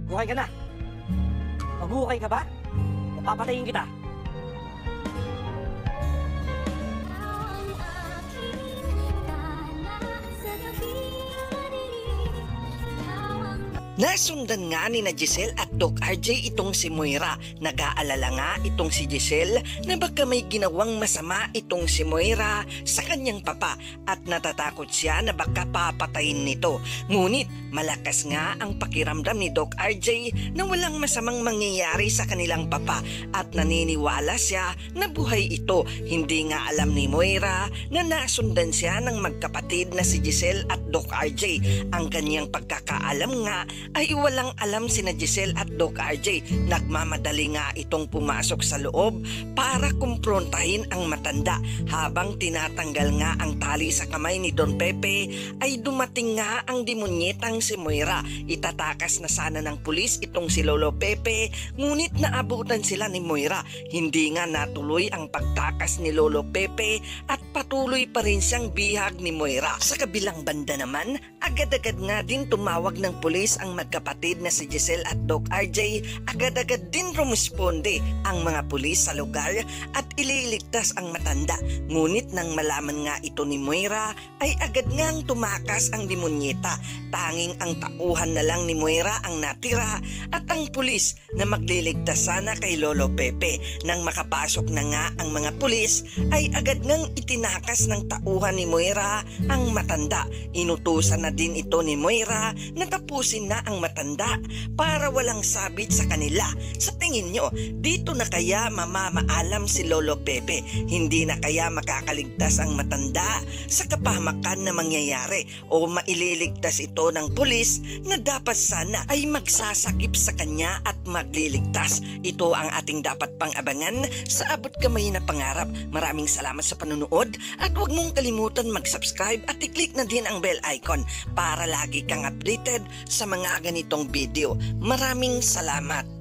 Buhay ka na. Mabuhay ka ba? O papatayin kita? Nasundan nga ni na Giselle at Doc RJ itong si Moira. Nag-aalala nga itong si Giselle na baka may ginawang masama itong si Moira sa kanyang papa at natatakot siya na baka papatayin nito. Ngunit malakas nga ang pakiramdam ni Doc RJ na walang masamang mangyayari sa kanilang papa at naniniwala siya na buhay ito. Hindi nga alam ni Moira na nasundan siya ng magkapatid na si Giselle at Doc RJ. Ang kanyang pagkakaalam nga ay walang alam sina Giselle at Doc RJ. Nagmamadali nga itong pumasok sa loob para kumprontahin ang matanda. Habang tinatanggal nga ang tali sa kamay ni Don Pepe ay dumating nga ang demonyetang si Moira. Itatakas na sana ng pulis itong si Lolo Pepe, ngunit naabutan sila ni Moira. Hindi nga natuloy ang pagtakas ni Lolo Pepe at patuloy pa rin siyang bihag ni Moira. Sa kabilang banda naman, agad-agad nga din tumawag ng pulis ang magkapatid na si Giselle at Doc RJ. Agad-agad din rumisponde ang mga pulis sa lugar at ililigtas ang matanda. Ngunit nang malaman nga ito ni Moira ay agad ngang tumakas ang demonyeta. Tanging ang tauhan na lang ni Moira ang natira at ang pulis na magliligtas sana kay Lolo Pepe. Nang makapasok na nga ang mga pulis ay agad ngang itinakas ng tauhan ni Moira ang matanda. Inutusan na din ito ni Moira na tapusin na ang matanda para walang sabit sa kanila. Sa tingin nyo, dito na kaya mamamaalam si Lolo Pepe? Hindi na kaya makakaligtas ang matanda sa kapahamakan na mangyayari o maililigtas ito ng pulis na dapat sana ay magsasakip sa kanya at magliligtas? Ito ang ating dapat pang-abangan sa abot kamay na pangarap. Maraming salamat sa panunood at huwag mong kalimutan mag-subscribe at i-click na din ang bell icon para lagi kang updated sa mga ganitong video. Maraming salamat.